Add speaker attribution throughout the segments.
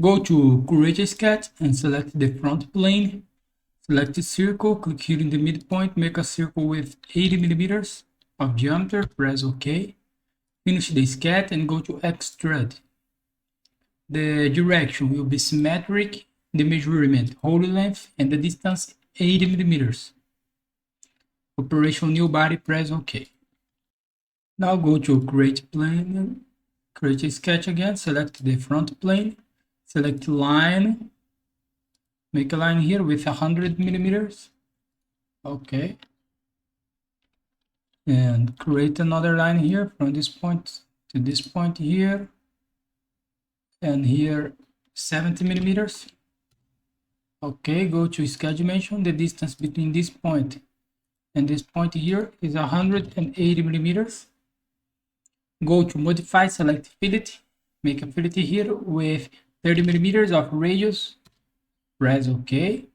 Speaker 1: Go to Create a Sketch and select the front plane. Select the circle, click here in the midpoint, make a circle with 80 millimeters of diameter, press OK. Finish the sketch and go to Extrude. The direction will be symmetric, the measurement, whole length, and the distance 80 millimeters. Operation new body, press OK. Now go to Create Plane, create a sketch again, select the front plane, select line, make a line here with 100 millimeters. Okay. And create another line here from this point to this point here. And here 70 millimeters. Okay, go to sketch dimension. The distance between this point and this point here is 180 millimeters. Go to modify, select fillet, make a fillet here with 30 millimeters of radius. Press OK.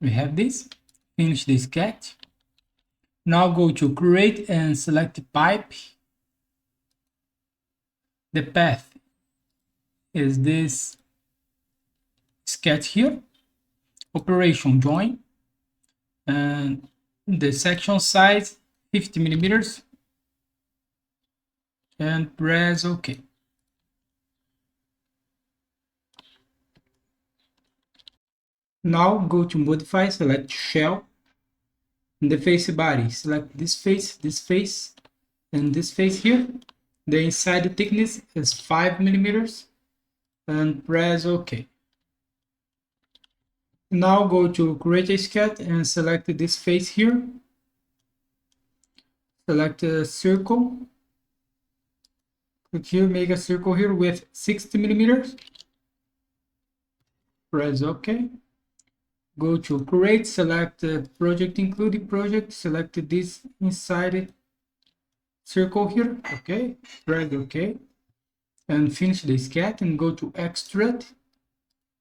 Speaker 1: We have this. Finish the sketch. Now go to create and select pipe. The path is this sketch here. Operation join. And the section size 50 millimeters. And press OK. Now go to modify, select shell. In the face body, select this face, and this face here. The inside thickness is 5 millimeters and press OK. Now go to create a sketch and select this face here. Select a circle. Click here, make a circle here with 60 millimeters. Press OK. Go to create, select project, including project, select this inside circle here. Okay, press OK. And finish the sketch and go to extrude.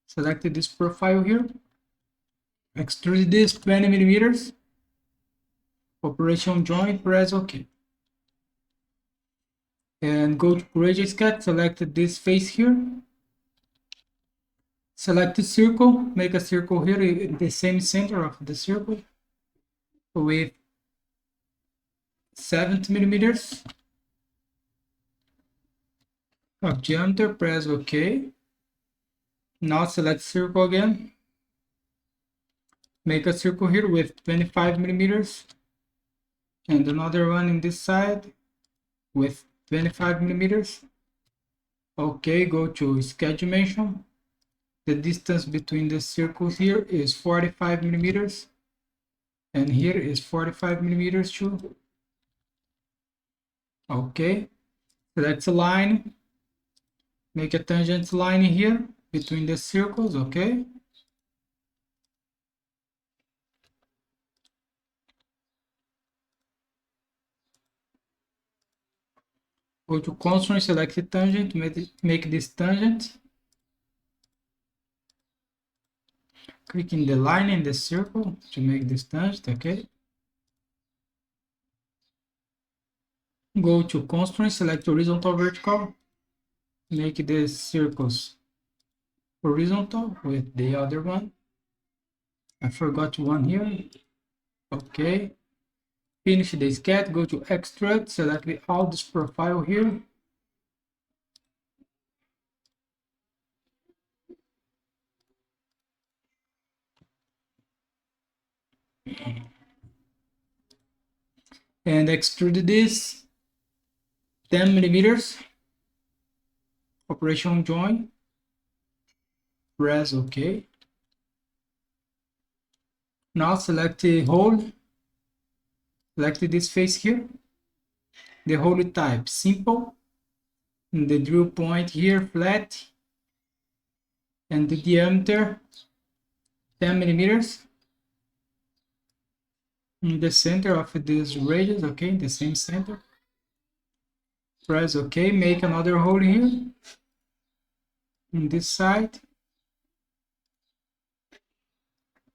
Speaker 1: Select this profile here. Extrude this 20 millimeters. Operation join, press OK. And go to create a sketch, select this face here. Select the circle, make a circle here in the same center of the circle with 70 millimeters of diameter, press OK. Now select circle again. Make a circle here with 25 millimeters and another one in this side with 25 millimeters. Okay, go to sketch dimension. The distance between the circles here is 45 millimeters and here is 45 millimeters too. Okay, select a line, make a tangent line here between the circles. Okay, go to constraint, select the tangent, make this tangent. Click in the line in the circle to make this tangent. Okay. Go to constraint, select horizontal, vertical. Make the circles horizontal with the other one. I forgot one here. Okay. Finish the sketch. Go to extrude. Select all this profile here. And extrude this 10 millimeters. Operation join. Press OK. Now select the hole. Select this face here. The hole type simple. And the drill point here flat. And the diameter 10 millimeters. In the center of this radius, okay, the same center. Press OK, make another hole here in this side.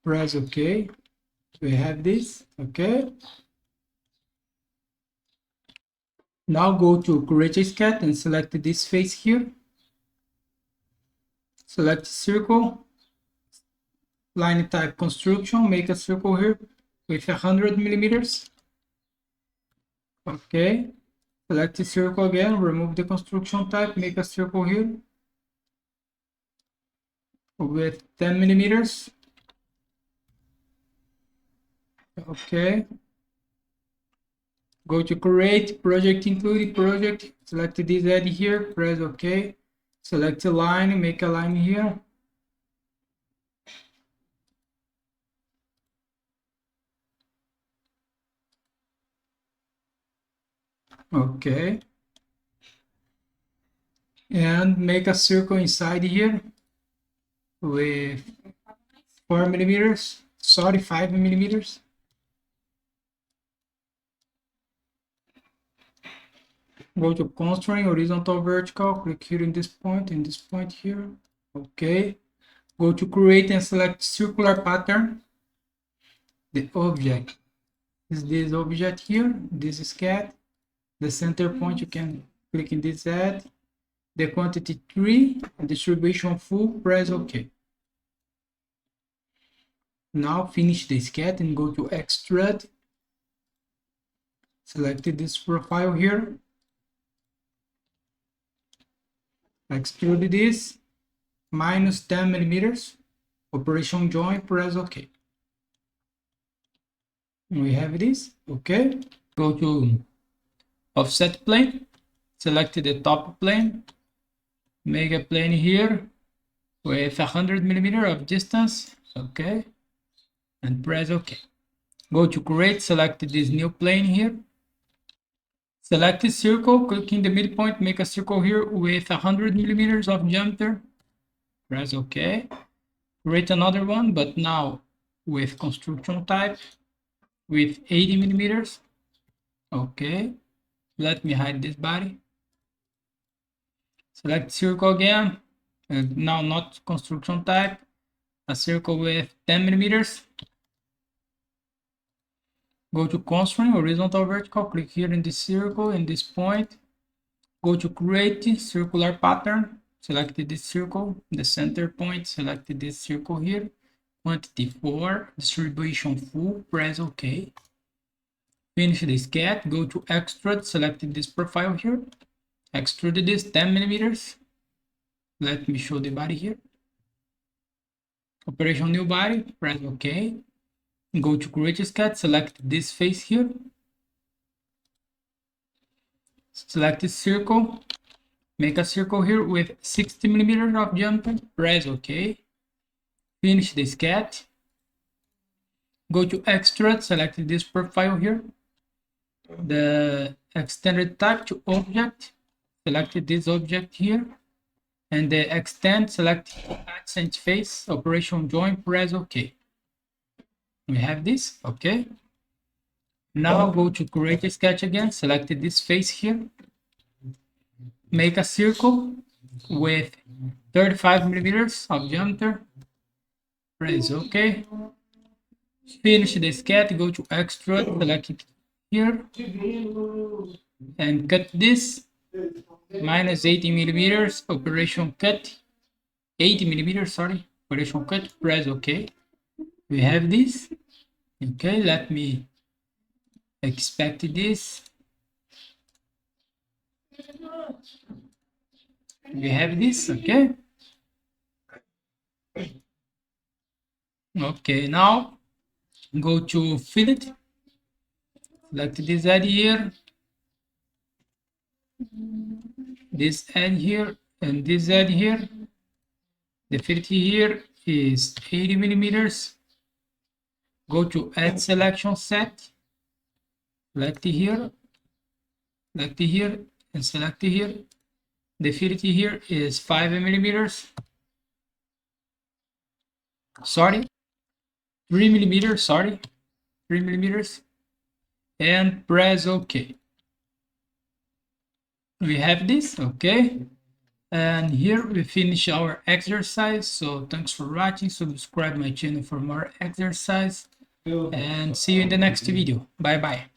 Speaker 1: Press OK. We have this, okay. Now go to create a sketch and select this face here. Select circle, line type construction, make a circle here with 100 millimeters. Okay, select the circle again, remove the construction type, make a circle here with 10 millimeters. Okay, go to create project, include project, select this edge here, press OK, select a line, make a line here. Okay, and make a circle inside here with 4 millimeters, sorry, 5 millimeters. Go to constraint, horizontal, vertical, click here in this point here. Okay, go to create and select circular pattern. The object is this object here, this is cat. The center point, you can click in this add. The quantity 3, distribution full, press OK. Now finish the sketch and go to Extrude. Select this profile here. Extrude this, minus 10 millimeters. Operation join, press OK. We have this, okay. Go to offset plane, select the top plane, make a plane here with 100 millimeters of distance, okay, and press OK. Go to create, select this new plane here, select the circle, click in the midpoint, make a circle here with 100 millimeters of diameter, press OK. Create another one, but now with construction type with 80 millimeters, okay. Let me hide this body. Select circle again, and now not construction type, a circle with 10 millimeters. Go to constraint, horizontal, vertical, click here in this circle, in this point. Go to create circular pattern, select this circle, the center point, select this circle here, quantity 4, distribution full, press OK. Finish the sketch, go to extrude, select this profile here, extrude this 10 millimeters. Let me show the body here. Operation new body, press OK. Go to create a sketch, select this face here. Select this circle, make a circle here with 60 millimeters of diameter, press OK. Finish the sketch. Go to extrude, select this profile here. The extended type to object, select this object here. And the extend, select accent face, operation join, press OK. We have this, okay. Now go to create a sketch again, select this face here. Make a circle with 35 millimeters of diameter, press OK. Finish the sketch, go to extrude, select it here, and cut this, minus 80 millimeters, operation cut, 80 millimeters, sorry, operation cut, press OK. We have this, okay, let me expect this. We have this, okay. Okay, now go to fillet, select this edge here, this edge here, and this edge here. The fillet here is 80 millimeters. Go to add selection set, select here, and select here. The fillet here is 5 millimeters. Sorry, 3 millimeters, sorry, 3 millimeters, and press OK. We have this, okay, and here we finish our exercise. So thanks for watching, subscribe my channel for more exercise, and see you in the next video. Bye bye.